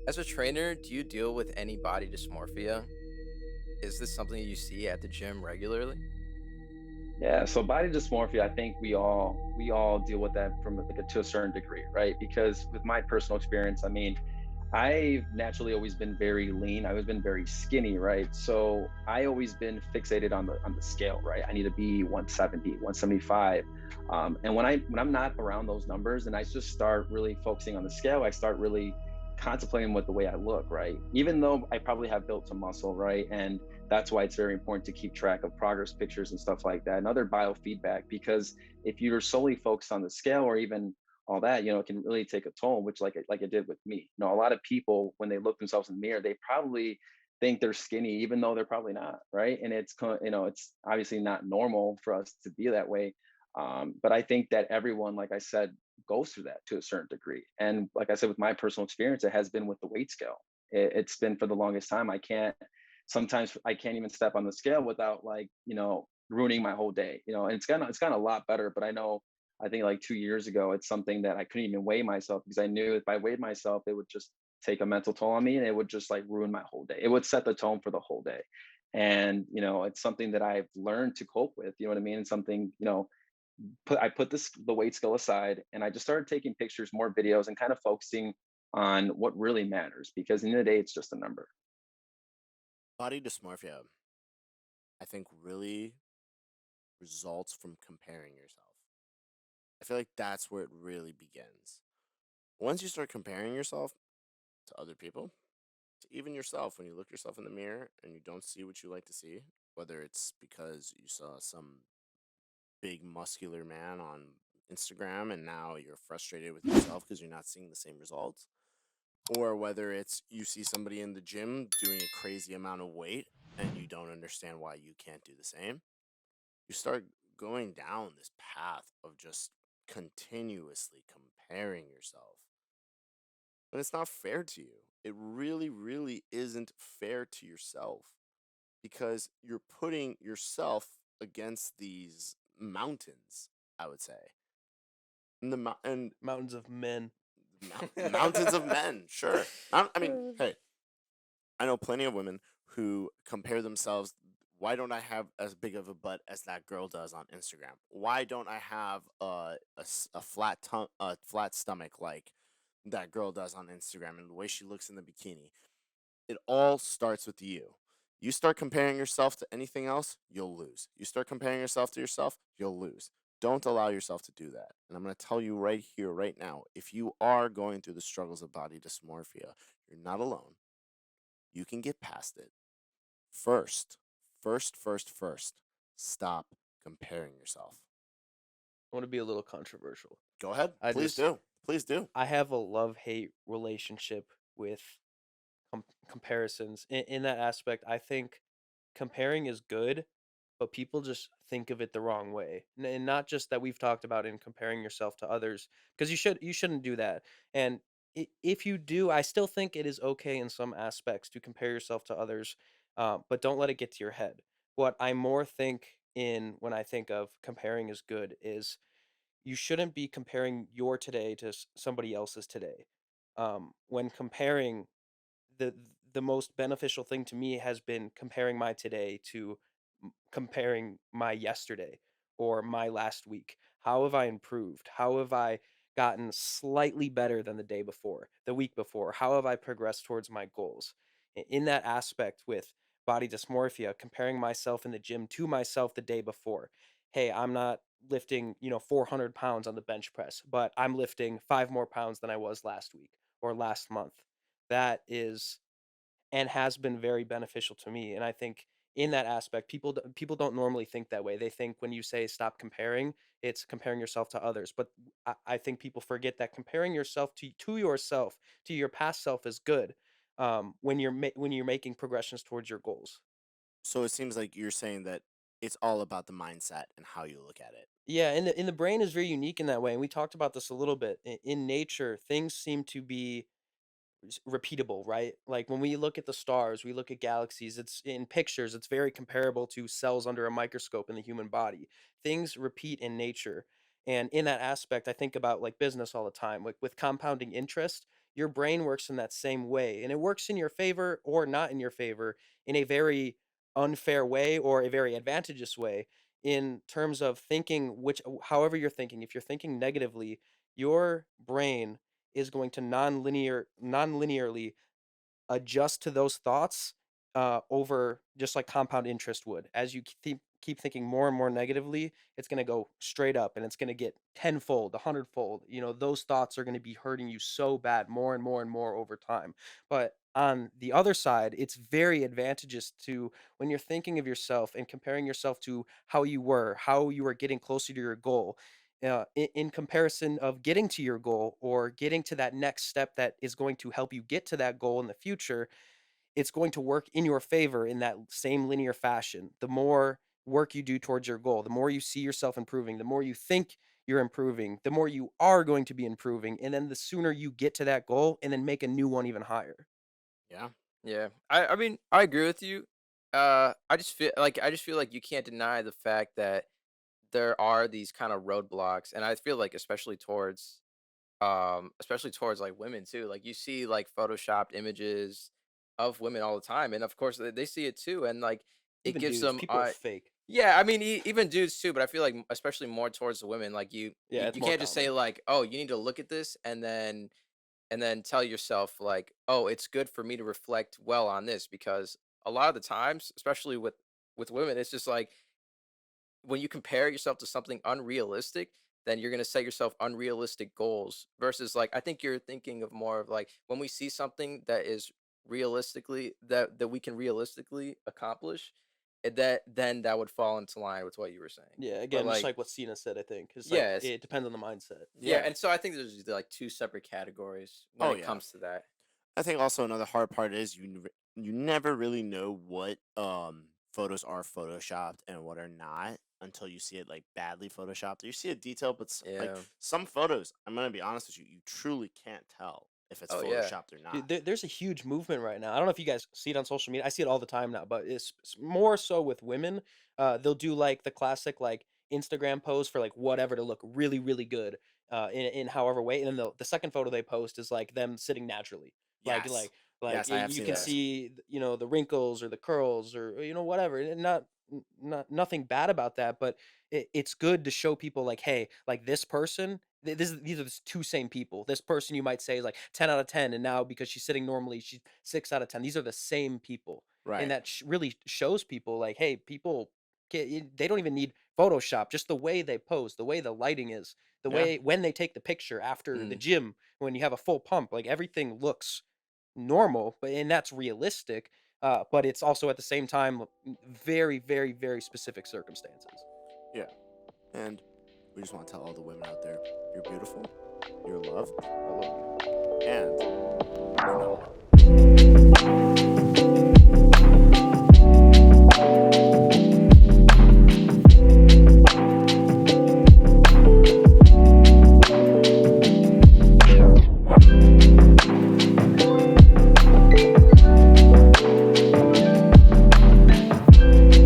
As a trainer, do you deal with any body dysmorphia? Is this something you see at the gym regularly? Yeah, so body dysmorphia, I think we all deal with that from like to a certain degree, right? Because with my personal experience, I mean, I've naturally always been very lean. I've always been very skinny, right? So I always been fixated on the scale, right? I need to be 170, 175. And when I'm not around those numbers and I just start really focusing on the scale, I start really contemplating with the way I look, right? Even though I probably have built some muscle, right? And that's why it's very important to keep track of progress pictures and stuff like that and other biofeedback, because if you're solely focused on the scale or even all that, it can really take a toll, which like it did with me. A lot of people, when they look themselves in the mirror, they probably think they're skinny even though they're probably not, right? And it's obviously not normal for us to be that way. But I think that everyone, like I said, goes through that to a certain degree. And like I said, with my personal experience, it has been with the weight scale. It's been for the longest time. Sometimes I can't even step on the scale without ruining my whole day. And it's gotten a lot better, but I think like 2 years ago, it's something that I couldn't even weigh myself because I knew if I weighed myself, it would just take a mental toll on me and it would just like ruin my whole day. It would set the tone for the whole day. And, it's something that I've learned to cope with, you know what I mean? And something, I put the weight skill aside and I just started taking pictures, more videos, and kind of focusing on what really matters because in the end of the day, it's just a number. Body dysmorphia, I think, really results from comparing yourself. I feel like that's where it really begins. Once you start comparing yourself to other people, to even yourself, when you look yourself in the mirror and you don't see what you like to see, whether it's because you saw some big muscular man on Instagram and now you're frustrated with yourself because you're not seeing the same results, or whether it's you see somebody in the gym doing a crazy amount of weight and you don't understand why you can't do the same. You start going down this path of just continuously comparing yourself. And it's not fair to you. It really, really isn't fair to yourself because you're putting yourself against these mountains, I would say. And Mountains of men. mountains of men, sure. I mean, hey, I know plenty of women who compare themselves. Why don't I have as big of a butt as that girl does on Instagram? Why don't I have a flat a flat stomach like that girl does on Instagram and the way she looks in the bikini? It all starts with you. You start comparing yourself to anything else, you'll lose. You start comparing yourself to yourself, you'll lose. Don't allow yourself to do that. And I'm going to tell you right here, right now, if you are going through the struggles of body dysmorphia, you're not alone. You can get past it. First, first, stop comparing yourself. I want to be a little controversial. Go ahead. I Please just do. Please do. I have a love-hate relationship with comparisons. In that aspect, I think comparing is good, but people just think of it the wrong way. And not just that we've talked about in comparing yourself to others, because you shouldn't do that. And if you do, I still think it is okay in some aspects to compare yourself to others, but don't let it get to your head. What I more think in when I think of comparing is good is you shouldn't be comparing your today to somebody else's today. When comparing, the the most beneficial thing to me has been comparing my today to comparing my yesterday or my last week. How have I improved? How have I gotten slightly better than the day before, the week before? How have I progressed towards my goals? In that aspect with body dysmorphia, comparing myself in the gym to myself the day before. Hey, I'm not lifting, 400 pounds on the bench press, but I'm lifting 5 more pounds than I was last week or last month. That is and has been very beneficial to me, and I think in that aspect, people don't normally think that way. They think when you say stop comparing, it's comparing yourself to others, but I think people forget that comparing yourself to yourself, to your past self is good, when when you're making progressions towards your goals. So it seems like you're saying that it's all about the mindset and how you look at it. Yeah, and the brain is very unique in that way, and we talked about this a little bit. In nature, things seem to be repeatable, right? Like when we look at the stars, we look at galaxies, it's in pictures, it's very comparable to cells under a microscope in the human body. Things repeat in nature. And in that aspect, I think about like business all the time. Like with compounding interest, your brain works in that same way, and it works in your favor or not in your favor in a very unfair way or a very advantageous way in terms of thinking which however you're thinking. If you're thinking negatively, your brain is going to non-linearly adjust to those thoughts over just like compound interest would. As you keep thinking more and more negatively, it's going to go straight up and it's going to get tenfold, a hundredfold. Those thoughts are going to be hurting you so bad more and more and more over time. But on the other side, it's very advantageous to when you're thinking of yourself and comparing yourself to how you were getting closer to your goal. In comparison of getting to your goal or getting to that next step that is going to help you get to that goal in the future, it's going to work in your favor in that same linear fashion. The more work you do towards your goal, the more you see yourself improving, the more you think you're improving, the more you are going to be improving. And then the sooner you get to that goal and then make a new one even higher. Yeah. Yeah. I mean, I agree with you. I just feel like you can't deny the fact that there are these kind of roadblocks, and I feel like especially towards like women too. Like you see like photoshopped images of women all the time, and of course they see it too, and like it Even gives dudes, them people are fake. yeah, I mean even dudes too, but I feel like especially more towards the women. Like you Yeah, you, it's you more can't just say common. like, oh, you need to look at this and then tell yourself like, oh, it's good for me to reflect well on this, because a lot of the times, especially with women, it's just like when you compare yourself to something unrealistic, then you're going to set yourself unrealistic goals versus like I think you're thinking of more of like when we see something that is realistically that we can realistically accomplish, that then that would fall into line with what you were saying. Yeah, But again, just like like what Cena said, I think. It's like yes, it depends on the mindset. yeah, Yeah. and so I think there's like two separate categories when Oh it yeah. comes to that. I think also another hard part is you never really know what photos are photoshopped and what are not until you see it like badly photoshopped. You see a detail, but like Yeah. some photos, I'm gonna be honest with you, you truly can't tell if it's Oh yeah. photoshopped or not. Dude, there's a huge movement right now. I don't know if you guys see it on social media. I see it all the time now, but it's more so with women. They'll do like the classic like Instagram pose for like whatever to look really really good in however way, and then the second photo they post is like them sitting naturally, like Yes. like Yes, I have you seen can Yeah. those. see the wrinkles or the curls or whatever, and not nothing bad about that, but it's good to show people like, hey, like this person. These are the two same people. This person you might say is like 10 out of 10, and now because she's sitting normally, she's 6 out of 10. These are the same people, and Right. that really shows people like, hey, people they don't even need Photoshop. Just the way they pose, the way the lighting is, the Yeah. way when they take the picture after the Mm. gym, when you have a full pump, like everything looks normal, and that's realistic. But it's also at the same time very, very, very specific circumstances. Yeah. And we just want to tell all the women out there, you're beautiful, you're loved, I love you. and